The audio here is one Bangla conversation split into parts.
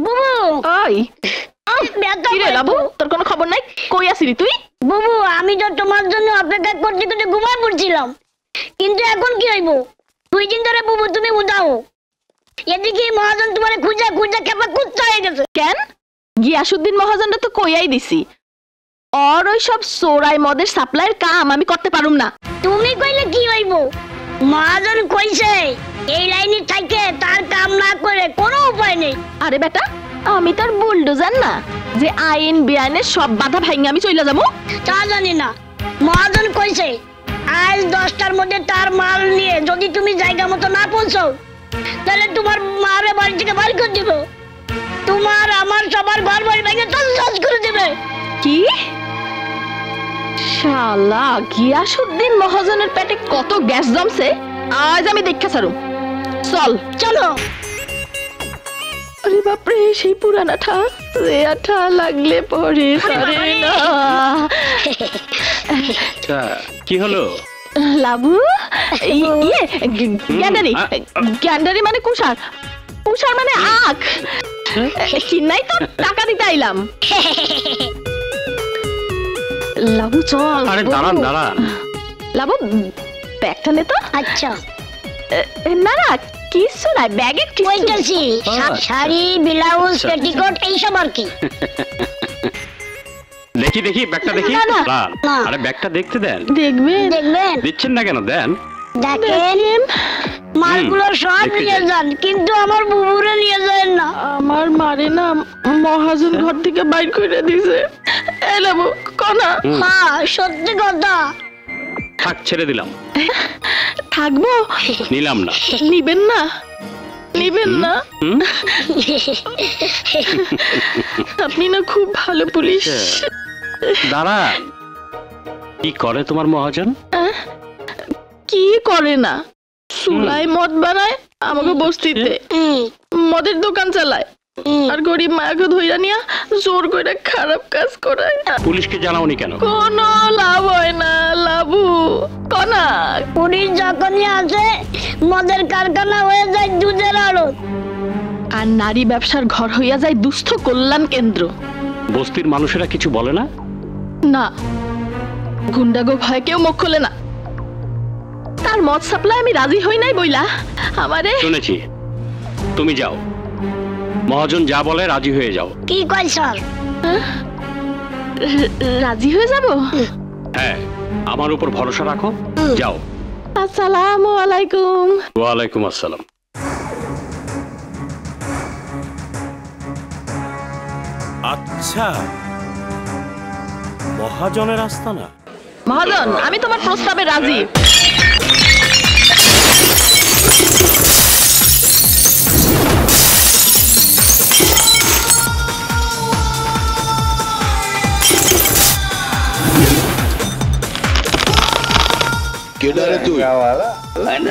বুবু ওই কি রে লাবু, তোর কোনো খবর নাই? কই আসিলি তুই? বুবু আমি তো তোমার জন্য অপেক্ষা করতে করতে ঘুমায় পড়ছিলাম, কিন্তু এখন কি হইব? 2 দিন ধরে বুবু তুমি উদাও, এদিকে মহাজন তোমার খুঁজা খুঁজা খেপা কুত্তা হয়ে গেছে। কেন? গিয়াসউদ্দিন মহাজনটা তো কইয়াই দিছি, আর ওই সব সোরাই মদের সাপ্লাইয়ের কাম আমি করতে পারুম না। তুমি কইলে কি হইব? মহাজন কইছে এই লাইনে থাইকে তার কাম না করে কোনো উপায় নেই। আরে বেটা, আমি তার বুলডোজার না যে আইন বেআইনের সব বাধা ভাঙে আমি চলে যাবো। তা জানি না, মহাজন কইছে আজ 10টার মধ্যে তার মাল নিয়ে যদি তুমি জায়গা মতো না পৌঁছাও তাহলে তোমার মারে বাড়ি থেকে বাড়ি করে দিব, তোমার আমার সবার ঘর বাড়ি ভেঙে তছনছ করে দেবে। কি শালা, গিয়াসউদ্দিন মহাজনের পেটে কত গ্যাস জমছে আজ আমি দেখে ছাড়ু। চল চলো। আরে বাপরে, সেই পুরানাটা রে, আঠা লাগলে পরে সারে না। কি হলো লাবু? ইয়ে গ্যান্ডারি, গ্যান্ডারি মানে কুষার, কুষার মানে আখ। চিন্নাই তো টাকা দিতে আইলাম। লাবু চল। আরে দাঁড়ান দাঁড়ান। লাবু ব্যাগটা নে তো। আচ্ছা না না কিছু নাই, ব্যাগে কইতাছি শাড়ি ব্লাউজ পেটিকোট এইসব আর কি। দেখি দেখি ব্যাগটা দেখি। না, না, না। আরে ব্যাগটা দেখতে দেন। দেখবেন দেখবেন? দিচ্ছেন না কেন? দেন। দেখেন মালগুলো সব নিয়ে যান, কিন্তু আমার বুবুরে নিয়ে যান না। আমার মারে না মহাজন ঘর থেকে বাইর করে দিছে। এই লাবু কোনা? হ্যাঁ সত্যি কথা। থাক, ছেড়ে দিলাম। থাকবো? নিলাম না। নিবেন না? নিবেন না? আপনি না খুব ভালো পুলিশ। দাঁড়া, কি করে তোমার মহাজন? কি করে না, চুলায় মদ বানায়, আমাকে বস্তিতে মদের দোকান চালায়, আর গরিব মায়াকে ধইরা নিয়া জোর করে খারাপ কাজ করায়। পুলিশকে জানাওনি কেন? কোনো লাভ হয় না লাবু। কনা পুলিশ যখনই আসে মদের কারখানা হয়ে যায় দুধের আড়ত, আর নারী ব্যবসার ঘর হইয়া যায় দুস্থ কল্যাণ কেন্দ্র। বস্তির মানুষেরা কিছু বলে না? না, গুন্ডাগো ভয় কেউ মুখ খোলে না। তার মদ সাপ্লাই আমি রাজি হই নাই বইলা আমারে। শুনেছি, তুমি যাও, মহাজন যা বলে রাজি হয়ে যাও। কি কয় স্যার? রাজি হয়ে যাব? হ্যাঁ, আমার উপর ভরসা রাখো, যাও। আসসালামু আলাইকুম। ওয়ালাইকুম আসসালাম। আচ্ছা, মহাজনের আস্তানা? মহাজন, আমি তোমার প্রস্তাবে রাজি। কেডারে তুই?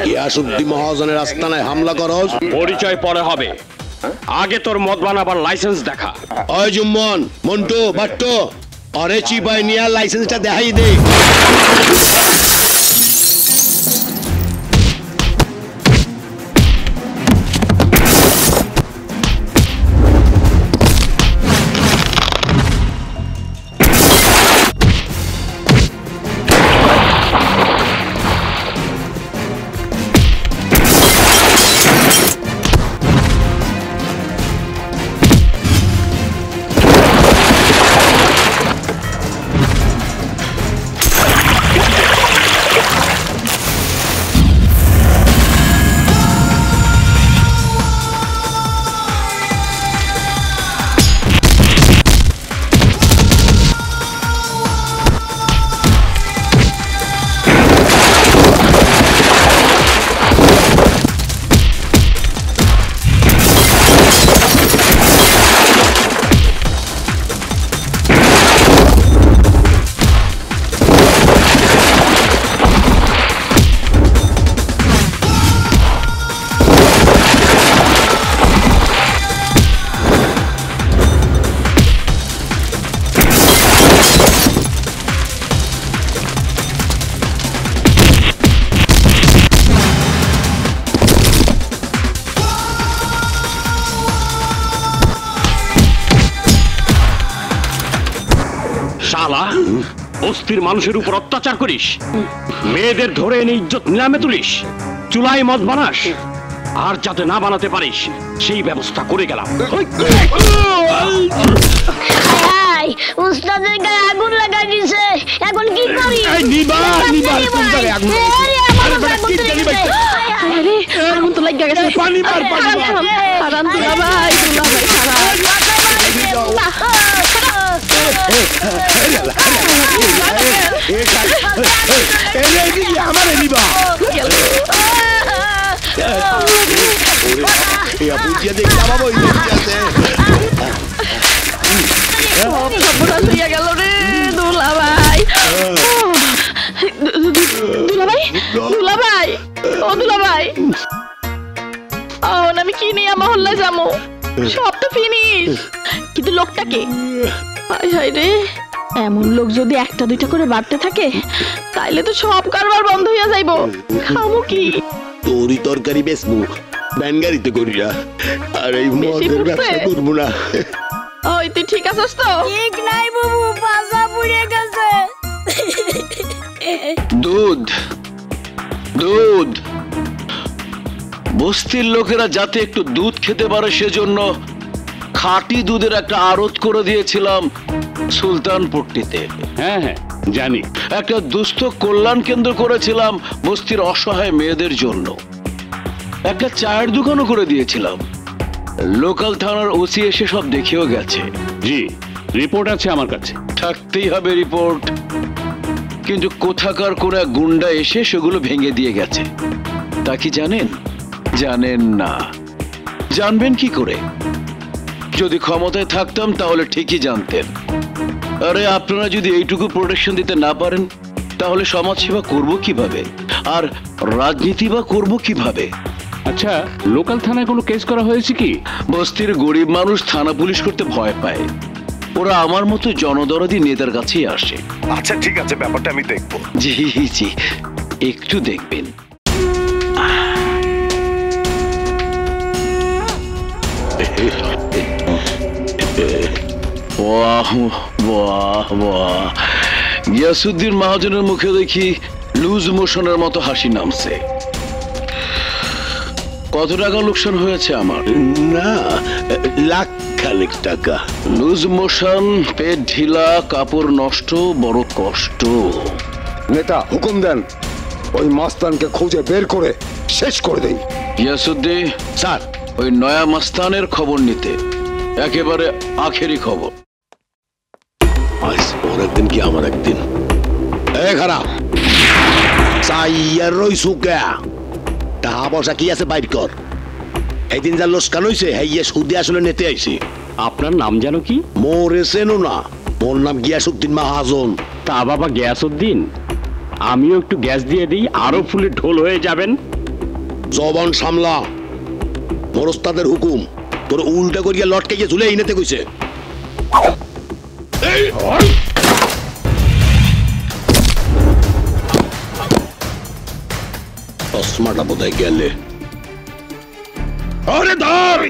গিয়াসউদ্দিন মহাজনের আস্তানায় হামলা করস? পরিচয় পরে হবে, আগে তোর মদ বানাবার লাইসেন্স দেখা। ওই জুম্মন, মন্টু, বাট্টো, অরে চিপাই নিয়া লাইসেন্সটা দেখাই দে। বস্তির মানুষের উপর অত্যাচার করিস, মেয়েদের ধরে এনে ইজ্জত নিলামে তুলিস, চুলায় মদ বানাস, আর যাতে না বানাতে পারিস সেই ব্যবস্থা করে গেলাম। হাই উস্তাদের গায়ে আগুন লাগাই দিছে, এখন কি করি? নিবা কোন জায়গায় আগুন আরে আগুন তো লাগিয়া গেছে। পানি মার হারাম দুলাভাই, আমারে নিবা বুঝিয়া দেখলাম সর্বনাশ হইয়া গেল রে দুলাভাই। দুলাভাই, দুলাভাই, ও দুলাভাই, আমি কি নিয়ে মহল্লায় যাবো? সব তো ফিনিশ, কিন্তু লোকটাকে হাই হাই রে, এমন লোক যদি একটা দুইটা করে বাড়তে থাকে তাইলে তো সব কারবার বন্ধ হইয়া যাইবো। খামু কি? তোরই তরকারি বেচবো, ভ্যান গাড়িতে করি না, আর এই মদের ব্যবসা করবো না। ওই তুই ঠিক আছিস তো? ঠিক নাই বাবু, পাজা পুড়ে গেছে। দুধ দুধ, বস্তির লোকেরা যাতে একটু দুধ খেতে পারে সেজন্য খাঁটি দুধের একটা আড়ত করে দিয়েছিলাম সুলতানপট্টিতে। হ্যাঁ হ্যাঁ জানি। একটা দুস্থ কল্যাণ কেন্দ্র করেছিলাম বস্তির অসহায় মেয়েদের জন্য। একটা চায়ের দোকানও করে দিয়েছিলাম। লোকাল থানার ওসি এসে সব দেখেও গেছে। জি, রিপোর্ট আছে আমার কাছে। থাকতেই হবে রিপোর্ট, কিন্তু কোথাকার কোন এক গুন্ডা এসে সেগুলো ভেঙে দিয়ে গেছে। তা কি জানেন? জানেন না। জানবেন কি করে? যদি ক্ষমতায় থাকতাম তাহলে ঠিকই জানতেন। আরে আপনারা যদি এইটুকু প্রোটেকশন দিতে না পারেন তাহলে সমাজ সেবা করবো কিভাবে, আর রাজনীতি বা করবো কিভাবে? আচ্ছা, লোকাল থানায় কোনো কেস করা হয়েছে কি? বস্তির গরিব মানুষ থানা পুলিশ করতে ভয় পায়, ওরা আমার মতো জনদরদি নেতার কাছেই আসে। আচ্ছা ঠিক আছে, ব্যাপারটা আমি দেখবো। জি জি, একটু দেখবেন। বাহ বাহ বাহ, গিয়াসউদ্দিন মহাজনের মুখে দেখি লুজ মোশনের মতো হাসি নামছে। কত টাকা লোকসান হয়েছে আমার? না, লাখ খানেক টাকা। লুজ মোশন, পেট ঢিলা, কাপড় নষ্ট, বড় কষ্ট। নেতা হুকুম দেন, ওই মাস্তানকে খুঁজে বের করে শেষ করে দেই। গিয়াসউদ্দিন স্যার, ওই নয়া মাস্তানের খবর নিতে, একেবারে আখেরি খবর। আজ ওর একদিন কি আমার একদিন। খারাপ চাইয়ার রইছু কে? টাকা পয়সা কি আছে বাইর কর। এইদিন যা লোসকান হইছে হেইয়া সুদে আসলে নেতে আইছি। আপনার নাম জানো কি? মোরে চেনো না? মোর নাম গিয়াসউদ্দিন মাহাজন। তা বাবা গিয়াসউদ্দিন, আমিও একটু গ্যাস দিয়ে দিই, আরো ফুলে ঢোল হয়ে যাবেন। জবান সামলা, মোর ওস্তাদের হুকুম। তোর উল্টা করিয়া লটকে গিয়ে ঝুলে ইনেতে কইছে। চশমাটা বোধহয় গেলে। আরে ধর!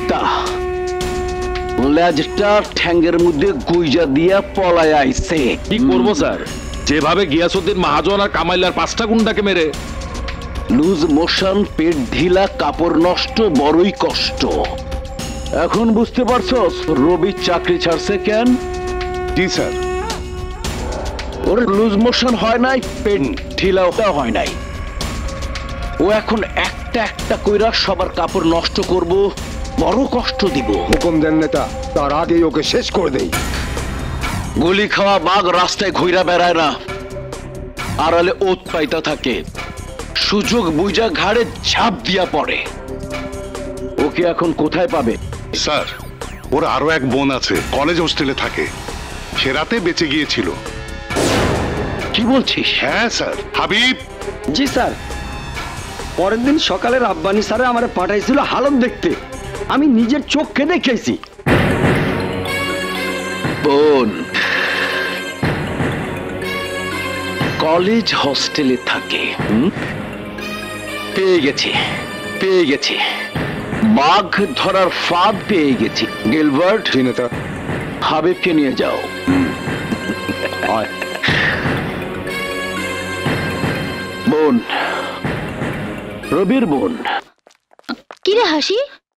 কুত্তা লেজটা ঠ্যাঙ্গের মধ্যে গুইজা দিয়া পলায় আইছে। কি করবো স্যার? যেভাবে গিয়াসউদ্দিন মাহাজন আর কামাইলার 5টা গুন্ডাকে মেরে লুজ মোশন, পেট ঢিলা, কাপড় নষ্ট, বড়ই কষ্ট। এখন বুঝতে পারছস রবি চাকরি ছাড়ছে কেন? জি স্যার। ওর লুজ মোশন হয় নাই, পেট ঢিলাও হয় নাই। ও এখন একটা একটা কইরা সবার কাপড় নষ্ট করব, বড় কষ্ট দিব। হুকুম দেন নেতা, তার আগেই ওকে শেষ করে দেই। গুলি খাওয়া বাঘ রাস্তায় ঘুরা বেড়ায় না, আড়ালে ওত পাইতা থাকে। সুযোগ বুঝা ঘাড়ে ঝাঁপ দিয়া পড়ে। ওকে এখন কোথায় পাবে? স্যার, ওর আরো এক বোন আছে, কলেজ হোস্টেলে থাকে। সে রাতে বেঁচে গিয়েছিল। কি বলছিস? হ্যাঁ স্যার। হাবিব, জি স্যার। পরের দিন সকালে রাব্বানি স্যারে আমারে পাঠাইছিল হালত দেখতে, আমি নিজের চোখে দেখেছি। বোন কলেজ হোস্টেলে থাকে। পেয়ে গেছি, পেয়ে গেছি, বাঘ ধরার ফাঁদ পেয়ে গেছি। গিলবার্ট, জি নেতা। হাবিবকে নিয়ে যাও। বোন, রবির বোন। কিরে হাসি,